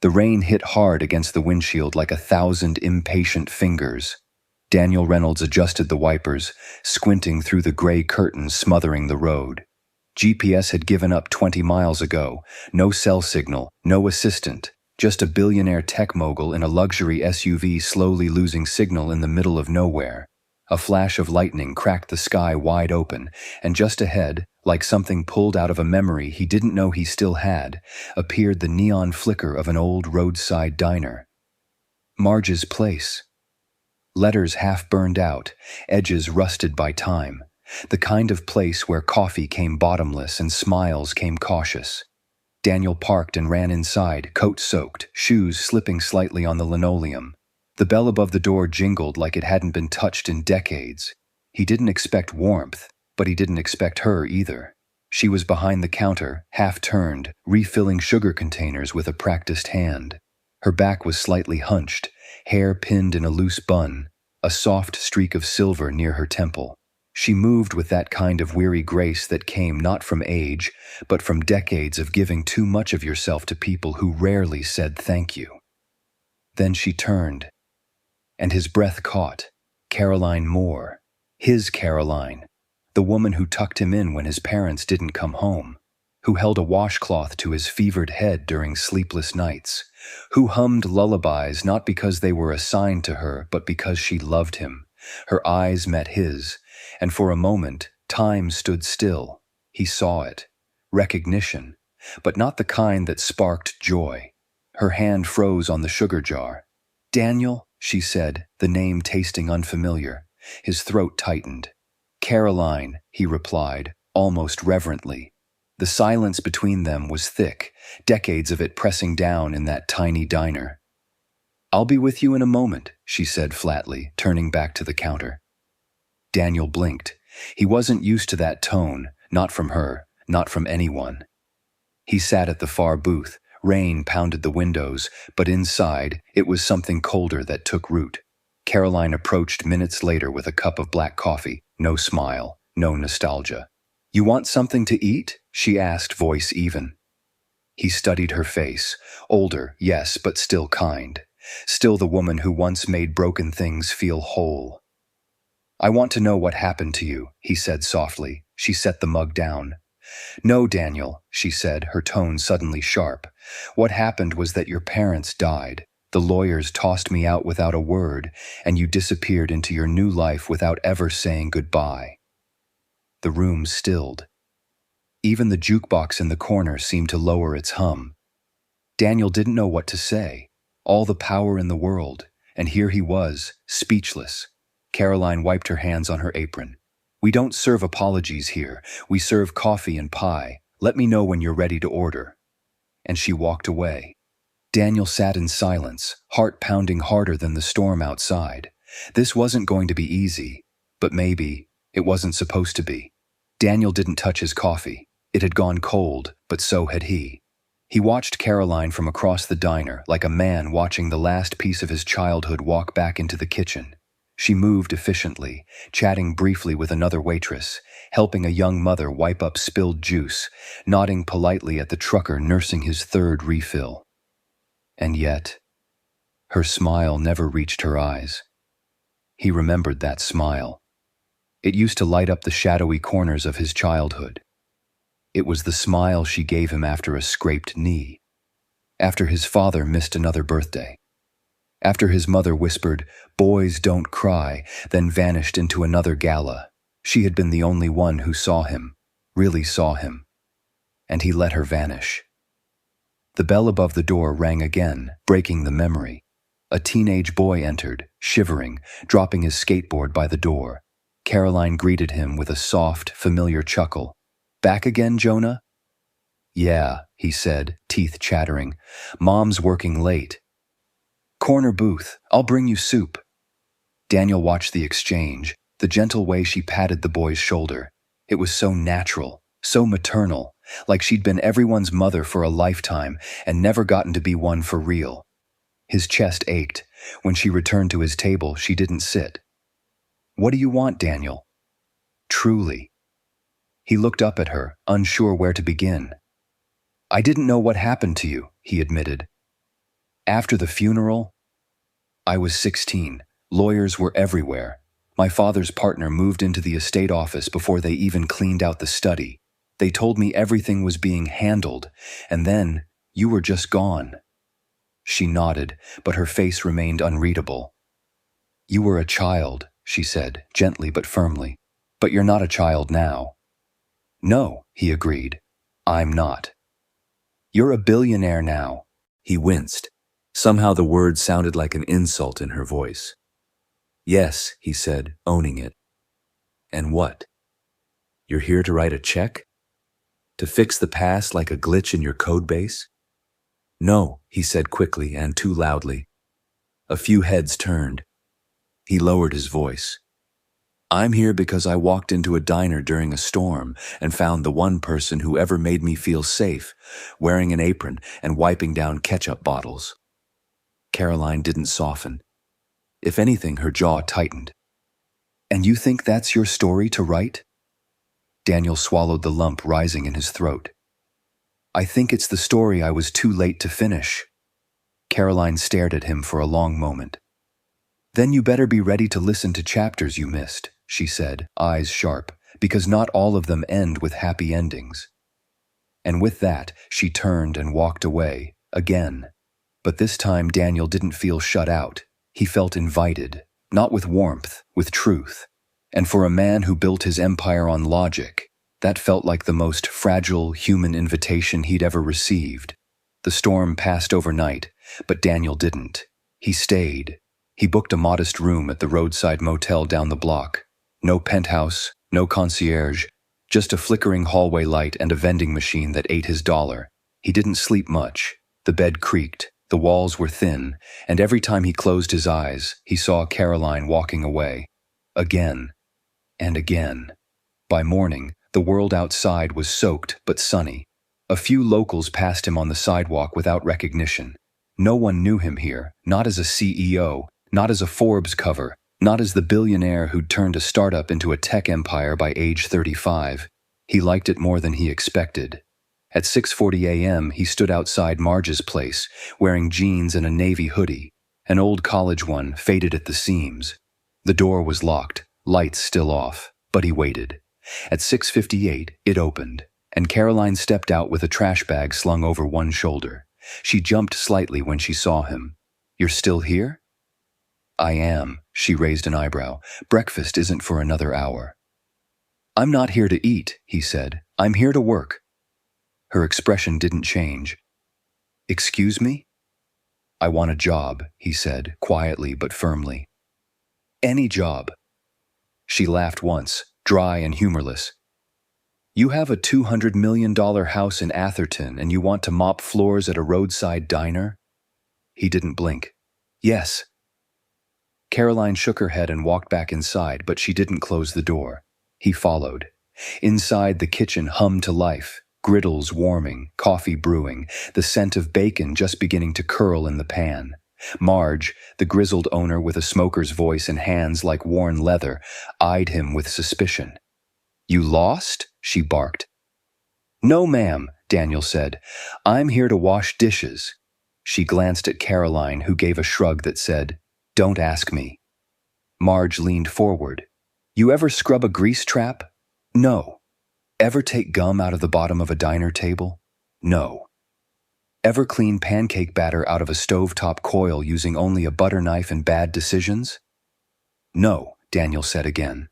The rain hit hard against the windshield like 1,000 impatient fingers. Daniel Reynolds adjusted the wipers, squinting through the gray curtains smothering the road. GPS had given up 20 miles ago. No cell signal, no assistant, just a billionaire tech mogul in a luxury SUV slowly losing signal in the middle of nowhere. A flash of lightning cracked the sky wide open, and just ahead, like something pulled out of a memory he didn't know he still had, appeared the neon flicker of an old roadside diner. Marge's Place. Letters half burned out, edges rusted by time. The kind of place where coffee came bottomless and smiles came cautious. Daniel parked and ran inside, coat soaked, shoes slipping slightly on the linoleum. The bell above the door jingled like it hadn't been touched in decades. He didn't expect warmth, but he didn't expect her either. She was behind the counter, half-turned, refilling sugar containers with a practiced hand. Her back was slightly hunched, hair pinned in a loose bun, a soft streak of silver near her temple. She moved with that kind of weary grace that came not from age, but from decades of giving too much of yourself to people who rarely said thank you. Then she turned, and his breath caught. Caroline Moore. His Caroline. The woman who tucked him in when his parents didn't come home. Who held a washcloth to his fevered head during sleepless nights. Who hummed lullabies not because they were assigned to her, but because she loved him. Her eyes met his, and for a moment, time stood still. He saw it. Recognition, but not the kind that sparked joy. Her hand froze on the sugar jar. "Daniel," she said, the name tasting unfamiliar. His throat tightened. "Caroline," he replied, almost reverently. The silence between them was thick, decades of it pressing down in that tiny diner. "I'll be with you in a moment," she said flatly, turning back to the counter. Daniel blinked. He wasn't used to that tone, not from her, not from anyone. He sat at the far booth. Rain pounded the windows, but inside, it was something colder that took root. Caroline approached minutes later with a cup of black coffee. No smile, no nostalgia. "You want something to eat?" she asked, voice even. He studied her face. Older, yes, but still kind. Still the woman who once made broken things feel whole. "I want to know what happened to you," he said softly. She set the mug down. "No, Daniel," she said, her tone suddenly sharp. "What happened was that your parents died. The lawyers tossed me out without a word, and you disappeared into your new life without ever saying goodbye." The room stilled. Even the jukebox in the corner seemed to lower its hum. Daniel didn't know what to say. All the power in the world, and here he was, speechless. Caroline wiped her hands on her apron. "We don't serve apologies here. We serve coffee and pie. Let me know when you're ready to order." And she walked away. Daniel sat in silence, heart pounding harder than the storm outside. This wasn't going to be easy, but maybe it wasn't supposed to be. Daniel didn't touch his coffee. It had gone cold, but so had he. He watched Caroline from across the diner, like a man watching the last piece of his childhood walk back into the kitchen. She moved efficiently, chatting briefly with another waitress, helping a young mother wipe up spilled juice, nodding politely at the trucker nursing his third refill. And yet, her smile never reached her eyes. He remembered that smile. It used to light up the shadowy corners of his childhood. It was the smile she gave him after a scraped knee, after his father missed another birthday, after his mother whispered, "Boys don't cry," then vanished into another gala. She had been the only one who saw him, really saw him, and he let her vanish. The bell above the door rang again, breaking the memory. A teenage boy entered, shivering, dropping his skateboard by the door. Caroline greeted him with a soft, familiar chuckle. "Back again, Jonah?" "Yeah," he said, teeth chattering. "Mom's working late." "Corner booth, I'll bring you soup." Daniel watched the exchange, the gentle way she patted the boy's shoulder. It was so natural, so maternal, like she'd been everyone's mother for a lifetime and never gotten to be one for real. His chest ached. When she returned to his table, she didn't sit. "What do you want, Daniel?" Truly. He looked up at her, unsure where to begin. "I didn't know what happened to you," he admitted. After the funeral, I was 16. Lawyers were everywhere. My father's partner moved into the estate office before they even cleaned out the study. They told me everything was being handled, and then you were just gone. She nodded, but her face remained unreadable. You were a child, she said, gently but firmly. But you're not a child now. No, he agreed. I'm not. You're a billionaire now. He winced. Somehow the word sounded like an insult in her voice. Yes, he said, owning it. And what? You're here to write a check? To fix the past like a glitch in your code base? No, he said quickly and too loudly. A few heads turned. He lowered his voice. I'm here because I walked into a diner during a storm and found the one person who ever made me feel safe, wearing an apron and wiping down ketchup bottles. Caroline didn't soften. If anything, her jaw tightened. And you think that's your story to write? Daniel swallowed the lump rising in his throat. I think it's the story I was too late to finish. Caroline stared at him for a long moment. Then you better be ready to listen to chapters you missed, she said, eyes sharp, because not all of them end with happy endings. And with that, she turned and walked away, again. But this time Daniel didn't feel shut out. He felt invited, not with warmth, with truth. And for a man who built his empire on logic, that felt like the most fragile human invitation he'd ever received. The storm passed overnight, but Daniel didn't. He stayed. He booked a modest room at the roadside motel down the block. No penthouse, no concierge, just a flickering hallway light and a vending machine that ate his dollar. He didn't sleep much. The bed creaked, the walls were thin, and every time he closed his eyes, he saw Caroline walking away. Again, and again. By morning, the world outside was soaked but sunny. A few locals passed him on the sidewalk without recognition. No one knew him here, not as a CEO, not as a Forbes cover, not as the billionaire who'd turned a startup into a tech empire by age 35. He liked it more than he expected. At 6:40 a.m., he stood outside Marge's place, wearing jeans and a navy hoodie, an old college one, faded at the seams. The door was locked, lights still off, but he waited. At 6:58, it opened, and Caroline stepped out with a trash bag slung over one shoulder. She jumped slightly when she saw him. You're still here? I am, she raised an eyebrow. Breakfast isn't for another hour. I'm not here to eat, he said. I'm here to work. Her expression didn't change. Excuse me? I want a job, he said, quietly but firmly. Any job. She laughed once, dry and humorless. You have a $200 million house in Atherton and you want to mop floors at a roadside diner? He didn't blink. Yes. Caroline shook her head and walked back inside, but she didn't close the door. He followed. Inside, the kitchen hummed to life, griddles warming, coffee brewing, the scent of bacon just beginning to curl in the pan. Marge, the grizzled owner with a smoker's voice and hands like worn leather, eyed him with suspicion. You lost? She barked. No, ma'am, Daniel said. I'm here to wash dishes. She glanced at Caroline, who gave a shrug that said, Don't ask me. Marge leaned forward. You ever scrub a grease trap? No. Ever take gum out of the bottom of a diner table? No. Ever clean pancake batter out of a stovetop coil using only a butter knife and bad decisions? No, Daniel said again.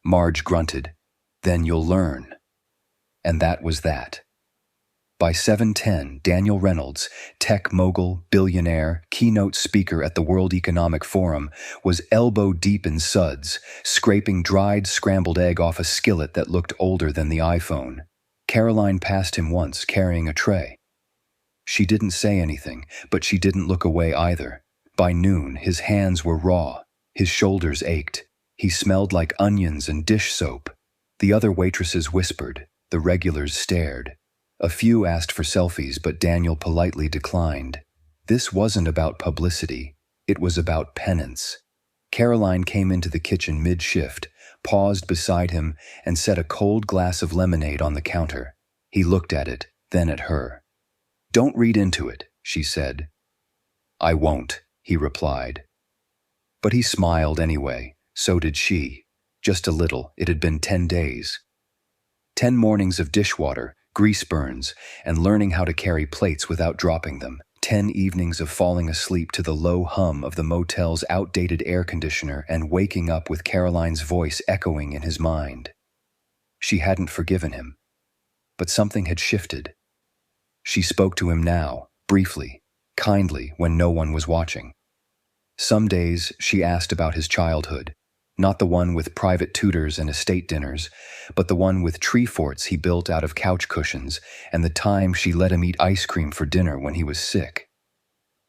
Marge grunted. Then you'll learn. And that was that. By 7:10, Daniel Reynolds, tech mogul, billionaire, keynote speaker at the World Economic Forum, was elbow-deep in suds, scraping dried scrambled egg off a skillet that looked older than the iPhone. Caroline passed him once, carrying a tray. She didn't say anything, but she didn't look away either. By noon, his hands were raw. His shoulders ached. He smelled like onions and dish soap. The other waitresses whispered. The regulars stared. A few asked for selfies, but Daniel politely declined. This wasn't about publicity. It was about penance. Caroline came into the kitchen mid-shift, paused beside him, and set a cold glass of lemonade on the counter. He looked at it, then at her. Don't read into it, she said. "I won't," he replied. But he smiled anyway. So did she. Just a little. It had been 10 days. 10 mornings of dishwater, grease burns, and learning how to carry plates without dropping them. 10 evenings of falling asleep to the low hum of the motel's outdated air conditioner and waking up with Caroline's voice echoing in his mind. She hadn't forgiven him. But something had shifted. She spoke to him now, briefly, kindly, when no one was watching. Some days she asked about his childhood, not the one with private tutors and estate dinners, but the one with tree forts he built out of couch cushions and the time she let him eat ice cream for dinner when he was sick.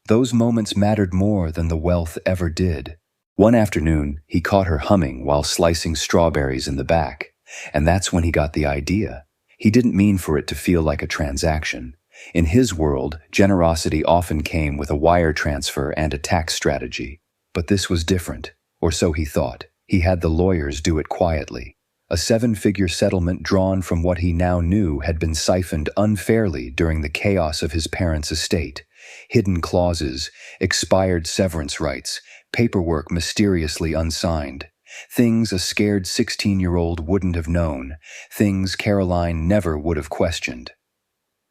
Those moments mattered more than the wealth ever did. One afternoon, he caught her humming while slicing strawberries in the back, and that's when he got the idea. He didn't mean for it to feel like a transaction. In his world, generosity often came with a wire transfer and a tax strategy. But this was different, or so he thought. He had the lawyers do it quietly. A 7-figure settlement drawn from what he now knew had been siphoned unfairly during the chaos of his parents' estate. Hidden clauses, expired severance rights, paperwork mysteriously unsigned. Things a scared 16-year-old wouldn't have known. Things Caroline never would have questioned.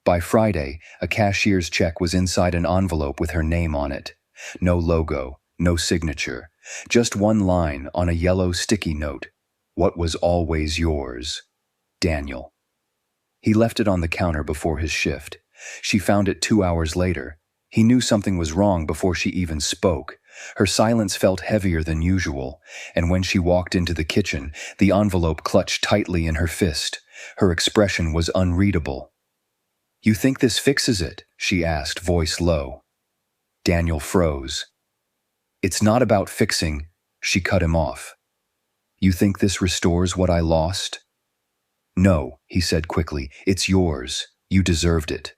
By Friday, a cashier's check was inside an envelope with her name on it. No logo, no signature, just one line on a yellow sticky note. What was always yours, Daniel. He left it on the counter before his shift. She found it 2 hours later. He knew something was wrong before she even spoke. Her silence felt heavier than usual, and when she walked into the kitchen, the envelope clutched tightly in her fist. Her expression was unreadable. "You think this fixes it?" she asked, voice low. Daniel froze. "It's not about fixing," she cut him off. "You think this restores what I lost?" "No," he said quickly. "It's yours. You deserved it."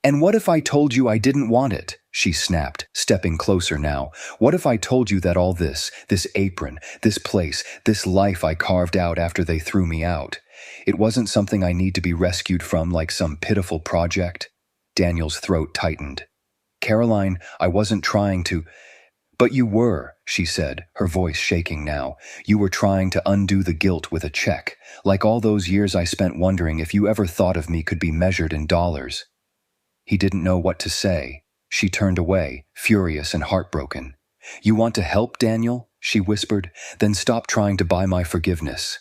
"And what if I told you I didn't want it?" she snapped, stepping closer now. "What if I told you that all this apron, this place, this life I carved out after they threw me out, it wasn't something I need to be rescued from like some pitiful project?" Daniel's throat tightened. "Caroline, I wasn't trying to—" "But you were," she said, her voice shaking now. "You were trying to undo the guilt with a check, like all those years I spent wondering if you ever thought of me could be measured in dollars." He didn't know what to say. She turned away, furious and heartbroken. "You want to help, Daniel?" she whispered. "Then stop trying to buy my forgiveness."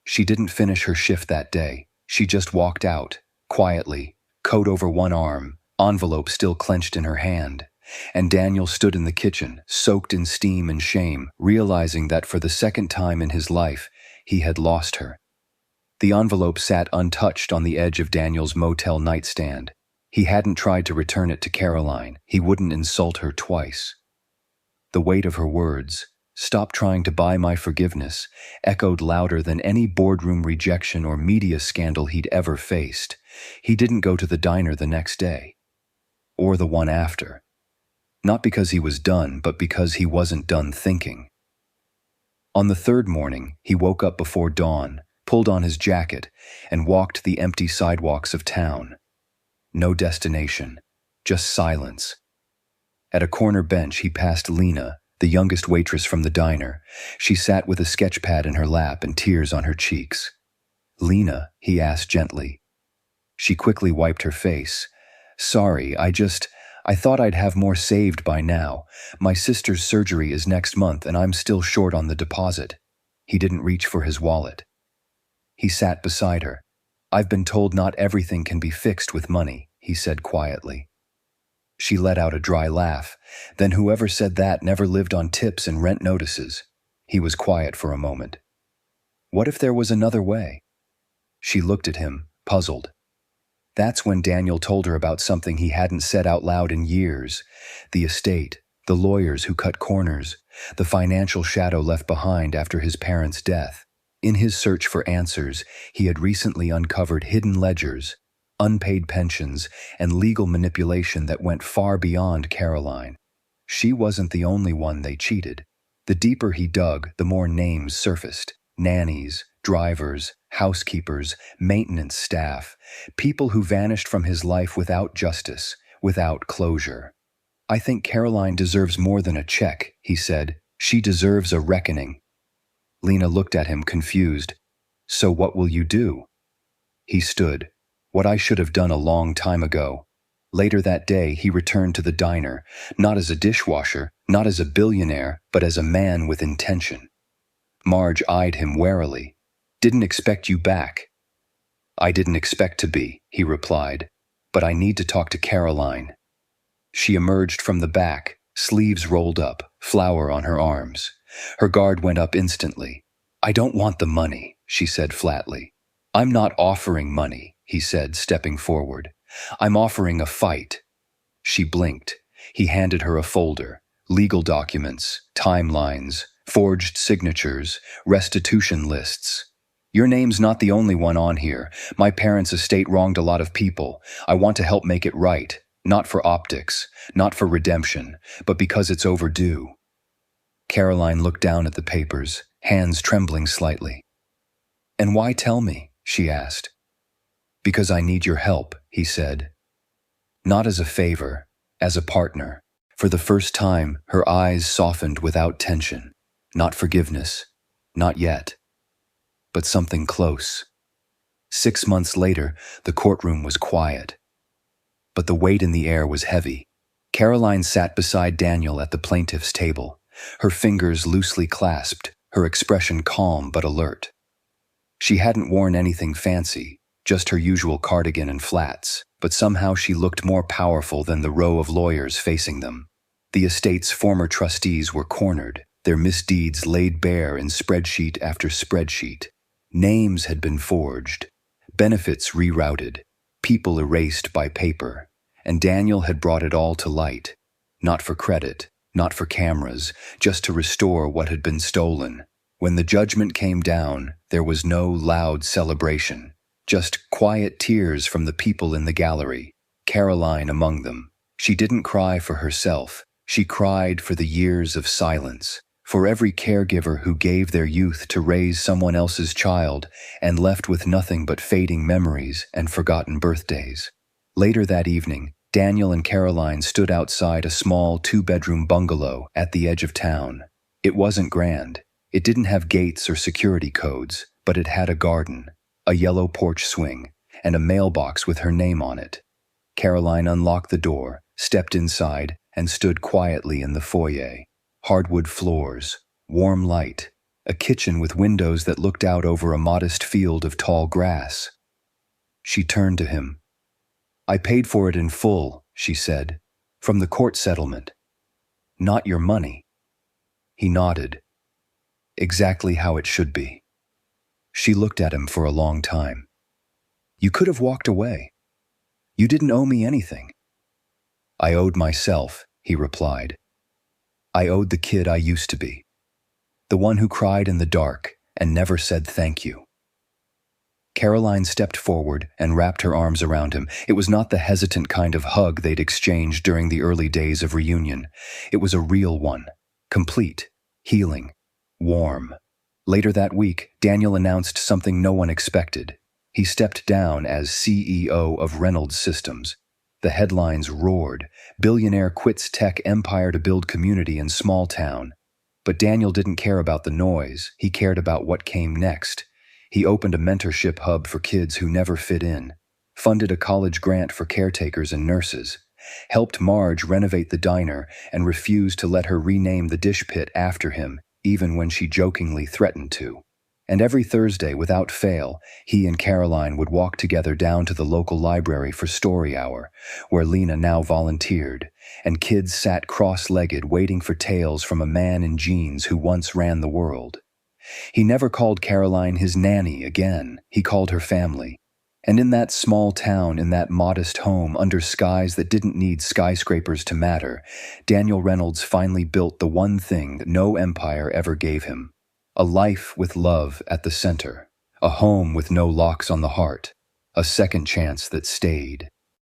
She didn't finish her shift that day. She just walked out, quietly, coat over one arm, envelope still clenched in her hand. And Daniel stood in the kitchen, soaked in steam and shame, realizing that for the second time in his life, he had lost her. The envelope sat untouched on the edge of Daniel's motel nightstand. He hadn't tried to return it to Caroline. He wouldn't insult her twice. The weight of her words, "Stop trying to buy my forgiveness," echoed louder than any boardroom rejection or media scandal he'd ever faced. He didn't go to the diner the next day. Or the one after. Not because he was done, but because he wasn't done thinking. On the third morning, he woke up before dawn, pulled on his jacket, and walked the empty sidewalks of town. No destination, just silence. At a corner bench, he passed Lena, the youngest waitress from the diner. She sat with a sketch pad in her lap and tears on her cheeks. "Lena," he asked gently. She quickly wiped her face. "Sorry, I thought I'd have more saved by now. My sister's surgery is next month and I'm still short on the deposit." He didn't reach for his wallet. He sat beside her. "I've been told not everything can be fixed with money," he said quietly. She let out a dry laugh. "Then whoever said that never lived on tips and rent notices." He was quiet for a moment. What if there was another way? She looked at him, puzzled. That's when Daniel told her about something he hadn't said out loud in years. The estate, the lawyers who cut corners, the financial shadow left behind after his parents' death. In his search for answers, he had recently uncovered hidden ledgers, unpaid pensions, and legal manipulation that went far beyond Caroline. She wasn't the only one they cheated. The deeper he dug, the more names surfaced. Nannies, drivers, housekeepers, maintenance staff, people who vanished from his life without justice, without closure. I think Caroline deserves more than a check, he said. She deserves a reckoning. Lena looked at him confused. So what will you do? He stood. What I should have done a long time ago. Later that day, he returned to the diner, not as a dishwasher, not as a billionaire, but as a man with intention. Marge eyed him warily. Didn't expect you back. I didn't expect to be, he replied, but I need to talk to Caroline. She emerged from the back, sleeves rolled up, flour on her arms. Her guard went up instantly. I don't want the money, she said flatly. I'm not offering money, he said, stepping forward. I'm offering a fight. She blinked. He handed her a folder. Legal documents, timelines, forged signatures, restitution lists. Your name's not the only one on here. My parents' estate wronged a lot of people. I want to help make it right. Not for optics, not for redemption, but because it's overdue. Caroline looked down at the papers, hands trembling slightly. And why tell me? She asked. Because I need your help, he said. Not as a favor, as a partner. For the first time, her eyes softened without tension. Not forgiveness. Not yet. But something close. 6 months later, the courtroom was quiet. But the weight in the air was heavy. Caroline sat beside Daniel at the plaintiff's table, her fingers loosely clasped, her expression calm but alert. She hadn't worn anything fancy, just her usual cardigan and flats, but somehow she looked more powerful than the row of lawyers facing them. The estate's former trustees were cornered, their misdeeds laid bare in spreadsheet after spreadsheet. Names had been forged, benefits rerouted, people erased by paper, and Daniel had brought it all to light, not for credit, not for cameras, just to restore what had been stolen. When the judgment came down, there was no loud celebration, just quiet tears from the people in the gallery, Caroline among them. She didn't cry for herself, she cried for the years of silence, for every caregiver who gave their youth to raise someone else's child and left with nothing but fading memories and forgotten birthdays. Later that evening, Daniel and Caroline stood outside a small 2-bedroom bungalow at the edge of town. It wasn't grand. It didn't have gates or security codes, but it had a garden, a yellow porch swing, and a mailbox with her name on it. Caroline unlocked the door, stepped inside, and stood quietly in the foyer. Hardwood floors, warm light, a kitchen with windows that looked out over a modest field of tall grass. She turned to him. I paid for it in full, she said, from the court settlement. Not your money. He nodded. Exactly how it should be. She looked at him for a long time. You could have walked away. You didn't owe me anything. I owed myself, he replied. I owed the kid I used to be. The one who cried in the dark and never said thank you. Caroline stepped forward and wrapped her arms around him. It was not the hesitant kind of hug they'd exchanged during the early days of reunion. It was a real one, complete, healing, warm. Later that week, Daniel announced something no one expected. He stepped down as CEO of Reynolds Systems. The headlines roared. Billionaire quits tech empire to build community in small town. But Daniel didn't care about the noise. He cared about what came next. He opened a mentorship hub for kids who never fit in, funded a college grant for caretakers and nurses, helped Marge renovate the diner, and refused to let her rename the dish pit after him, even when she jokingly threatened to. And every Thursday, without fail, he and Caroline would walk together down to the local library for story hour, where Lena now volunteered, and kids sat cross-legged waiting for tales from a man in jeans who once ran the world. He never called Caroline his nanny again. He called her family. And in that small town, in that modest home, under skies that didn't need skyscrapers to matter, Daniel Reynolds finally built the one thing that no empire ever gave him. A life with love at the center. A home with no locks on the heart. A second chance that stayed.